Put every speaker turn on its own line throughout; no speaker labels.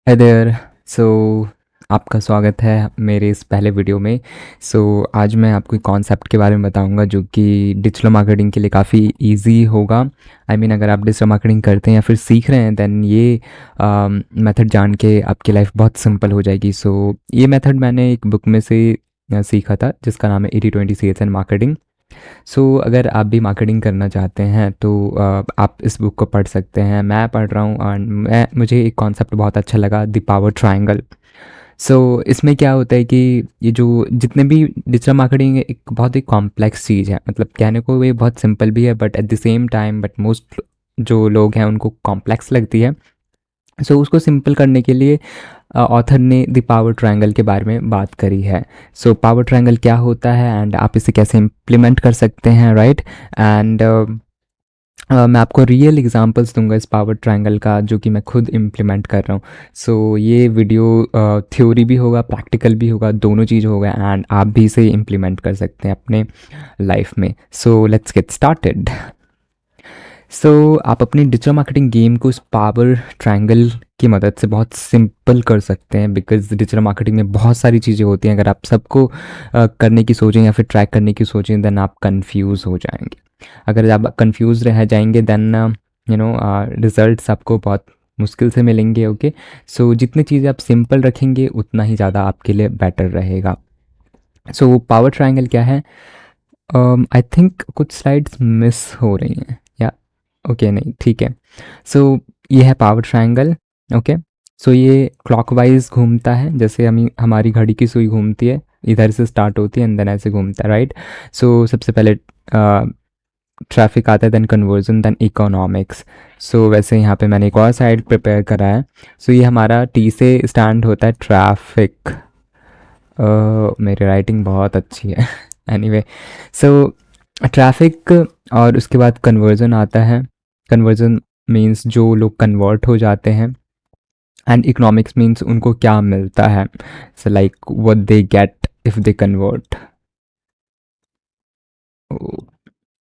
Hi there. सो आपका स्वागत है मेरे इस पहले वीडियो में। आज मैं आपको एक कॉन्सेप्ट के बारे में बताऊंगा जो कि डिजिटल मार्केटिंग के लिए काफ़ी इजी होगा। अगर आप डिजिटल मार्केटिंग करते हैं या फिर सीख रहे हैं देन ये मेथड जान के आपकी लाइफ बहुत सिंपल हो जाएगी। ये मेथड मैंने एक बुक में से सीखा था जिसका नाम है 80-20 सेल्स एंड मार्केटिंग। अगर आप भी मार्केटिंग करना चाहते हैं तो आप इस बुक को पढ़ सकते हैं। मैं पढ़ रहा हूँ और मुझे एक कॉन्सेप्ट बहुत अच्छा लगा, द पावर ट्रायंगल। इसमें क्या होता है कि ये जो जितने भी डिजिटल मार्केटिंग है, एक बहुत ही कॉम्प्लेक्स चीज़ है। मतलब कहने को ये बहुत सिंपल भी है but at the same time but most जो लोग हैं उनको कॉम्प्लेक्स लगती है। उसको सिंपल करने के लिए ऑथर ने द पावर ट्रायंगल के बारे में बात करी है। पावर ट्रायंगल क्या होता है एंड आप इसे कैसे इम्प्लीमेंट कर सकते हैं, राइट। एंड मैं आपको रियल एग्जांपल्स दूंगा इस पावर ट्रायंगल का जो कि मैं खुद इम्प्लीमेंट कर रहा हूँ। ये वीडियो थ्योरी भी होगा, प्रैक्टिकल भी होगा, दोनों चीज़ होगा एंड आप भी इसे इम्प्लीमेंट कर सकते हैं अपने लाइफ में। Let's get started. आप अपनी डिजिटल मार्केटिंग गेम को इस पावर ट्रायंगल की मदद से बहुत सिंपल कर सकते हैं, बिकॉज डिजिटल मार्केटिंग में बहुत सारी चीज़ें होती हैं। अगर आप सबको करने की सोचें या फिर ट्रैक करने की सोचें देन आप कंफ्यूज हो जाएंगे। अगर आप कंफ्यूज रह जाएंगे देन रिजल्ट्स आपको बहुत मुश्किल से मिलेंगे। ओके, जितनी चीज़ें आप सिंपल रखेंगे उतना ही ज़्यादा आपके लिए बेटर रहेगा। पावर ट्रायंगल क्या है? आई थिंक कुछ स्लाइड्स मिस हो रही हैं या ओके नहीं, ठीक है। ये है पावर ट्रायंगल। ओके, ये क्लॉकवाइज घूमता है, जैसे हम हमारी घड़ी की सुई घूमती है, इधर से स्टार्ट होती है एंड देन ऐसे घूमता है, राइट। सबसे पहले ट्रैफिक आता है, देन कन्वर्जन, देन इकोनॉमिक्स। वैसे यहाँ पे मैंने एक और साइड प्रिपेयर करा है। ये हमारा टी से स्टैंड होता है, ट्रैफिक। मेरी राइटिंग बहुत अच्छी है एनीवे। सो ट्रैफिक और उसके बाद कन्वर्जन आता है। कन्वर्जन मीन्स जो लोग कन्वर्ट हो जाते हैं एंड इकोनॉमिक्स मीन्स उनको क्या मिलता है, so like what they get if they convert.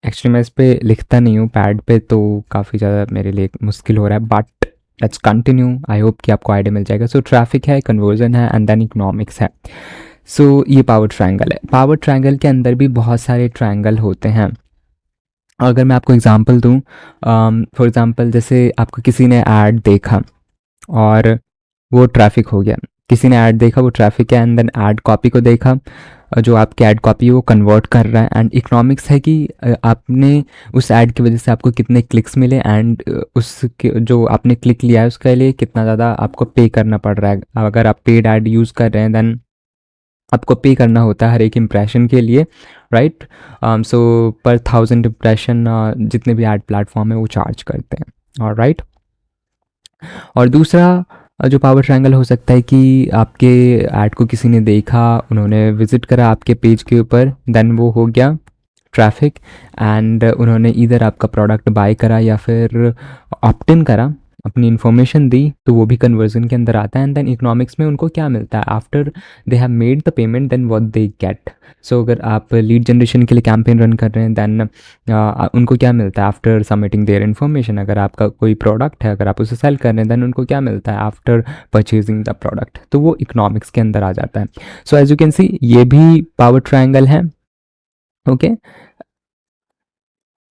Actually मैं इस पे लिखता नहीं हूँ पैड पे, तो काफ़ी ज़्यादा मेरे लिए मुश्किल हो रहा है, but let's continue. I hope कि आपको आइडिया मिल जाएगा। ट्रैफिक है, कन्वर्जन है एंड देन इकोनॉमिक्स है। ये पावर ट्रायंगल है। पावर ट्रायंगल के अंदर भी बहुत सारे ट्रायंगल होते हैं। अगर मैं आपको एग्जांपल दूं, फॉर एग्जांपल जैसे आपको किसी ने ऐड देखा और वो ट्रैफिक हो गया। किसी ने ऐड देखा, वो ट्रैफिक है एंड देन ऐड कॉपी को देखा, जो आपकी ऐड कॉपी है वो कन्वर्ट कर रहा है। एंड इकोनॉमिक्स है कि आपने उस ऐड की वजह से आपको कितने क्लिक्स मिले एंड उसके जो आपने क्लिक लिया है उसके लिए कितना ज़्यादा आपको पे करना पड़ रहा है। अगर आप पेड ऐड यूज़ कर रहे हैं देन आपको पे करना होता है हर एक इम्प्रेशन के लिए, राइट। पर 1000 इम्प्रेशन जितने भी ऐड प्लेटफॉर्म है वो चार्ज करते हैं, और राइट। और दूसरा जो पावर ट्रायंगल हो सकता है कि आपके ऐड को किसी ने देखा, उन्होंने विजिट करा आपके पेज के ऊपर, देन वो हो गया ट्रैफिक। एंड उन्होंने इधर आपका प्रोडक्ट बाय करा या फिर ऑप्ट इन करा, अपनी इन्फॉर्मेशन दी, तो वो भी कन्वर्जन के अंदर आता है। एंड देन इकोनॉमिक्स में उनको क्या मिलता है after they have made the payment, then what they get. अगर आप लीड जनरेशन के लिए कैंपेन रन कर रहे हैं देन उनको क्या मिलता है आफ्टर सबमिटिंग देयर इन्फॉर्मेशन। अगर आपका कोई प्रोडक्ट है, अगर आप उसे सेल कर रहे हैं देन उनको क्या मिलता है आफ्टर परचेजिंग द प्रोडक्ट, तो वो इकोनॉमिक्स के अंदर आ जाता है। एज यू कैन सी ये भी पावर ट्रायंगल है। ओके,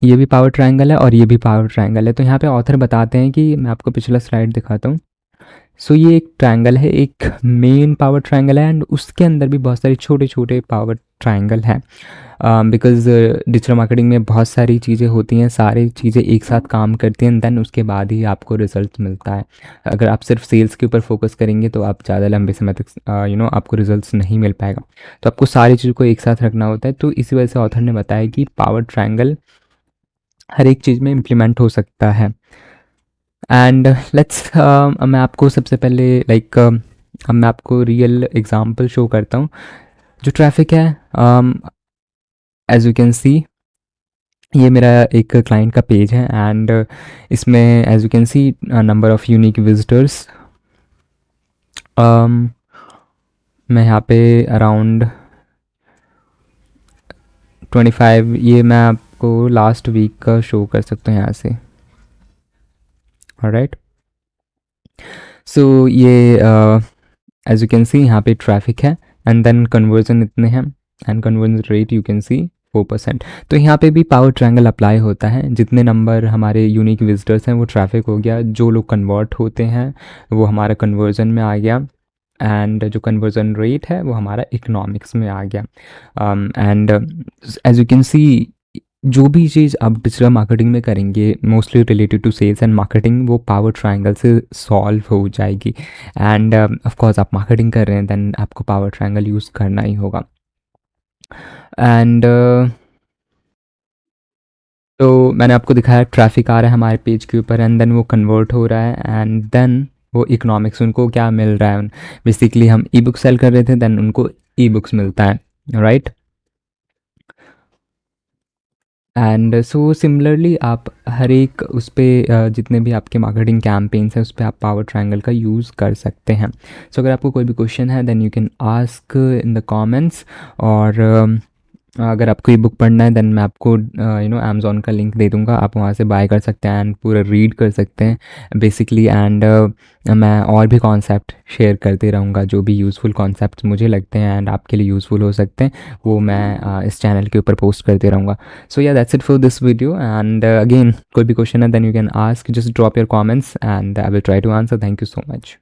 ये भी पावर ट्रायंगल है और ये भी पावर ट्रायंगल है। तो यहाँ पे ऑथर बताते हैं कि मैं आपको पिछला स्लाइड दिखाता हूँ। ये एक ट्रायंगल है, एक मेन पावर ट्रायंगल है एंड उसके अंदर भी बहुत सारे छोटे छोटे पावर ट्रायंगल हैं। बिकॉज डिजिटल मार्केटिंग में बहुत सारी चीज़ें होती हैं, सारी चीज़ें एक साथ काम करती हैं देन उसके बाद ही आपको रिजल्ट मिलता है। अगर आप सिर्फ सेल्स के ऊपर फोकस करेंगे तो आप ज़्यादा लंबे समय तक आपको रिजल्ट्स नहीं मिल पाएगा। तो आपको सारी चीज़ों को एक साथ रखना होता है। तो इसी वजह से ऑथर ने बताया कि पावर ट्रायंगल हर एक चीज़ में इम्प्लीमेंट हो सकता है। एंड लेट्स मैं आपको सबसे पहले अब मैं आपको रियल एग्जांपल शो करता हूँ। जो ट्रैफिक है, एज यू कैन सी ये मेरा एक क्लाइंट का पेज है एंड इसमें as you can see number of unique visitors, मैं यहाँ पे अराउंड 25, ये मैं आपको लास्ट वीक का शो कर सकता हूँ यहाँ से, राइट। सो ये एज यू कैन सी यहाँ पे ट्रैफिक है एंड देन कन्वर्जन इतने हैं and conversion rate you can सी 4%। तो यहाँ पे भी पावर ट्रायंगल अप्लाई होता है, जितने नंबर हमारे यूनिक विजिटर्स हैं वो ट्रैफिक हो गया, जो लोग कन्वर्ट होते हैं वो हमारा कन्वर्जन में आ गया, एंड जो कन्वर्जन रेट है वो हमारा इकोनॉमिक्स में आ गया। And as you can see जो भी चीज़ आप डिजिटल मार्केटिंग में करेंगे mostly related to sales and marketing, वो पावर ट्रायंगल से सॉल्व हो जाएगी। एंड ऑफ कोर्स आप मार्केटिंग कर रहे हैं देन आपको पावर ट्रायंगल यूज़ करना ही होगा। एंड तो मैंने आपको दिखाया ट्रैफिक आ रहा है हमारे पेज के ऊपर एंड देन वो कन्वर्ट हो रहा है एंड देन वो इकोनॉमिक्स उनको क्या मिल रहा है। बेसिकली हम ई बुक सेल कर रहे थे देन उनको ई बुक्स मिलता है, राइट। एंड सो सिमिलरली आप हर एक उस पर जितने भी आपके मार्केटिंग कैंपेन्स हैं उस पर आप पावर ट्रायंगल का यूज़ कर सकते हैं। सो अगर आपको कोई भी क्वेश्चन है then you can ask in the comments. और अगर आपको ये बुक पढ़ना है देन मैं आपको अमेज़ॉन का लिंक दे दूँगा, आप वहाँ से बाय कर सकते हैं एंड पूरा रीड कर सकते हैं बेसिकली। एंड मैं और भी कॉन्सेप्ट शेयर करते रहूँगा, जो भी यूज़फुल कॉन्सेप्ट मुझे लगते हैं एंड आपके लिए यूज़फुल हो सकते हैं वो मैं इस चैनल के ऊपर पोस्ट करते रहूँगा। So yeah, that's it for this video. And again, कोई भी क्वेश्चन है then you can ask, just drop your comments and I will try to answer. Thank you so much.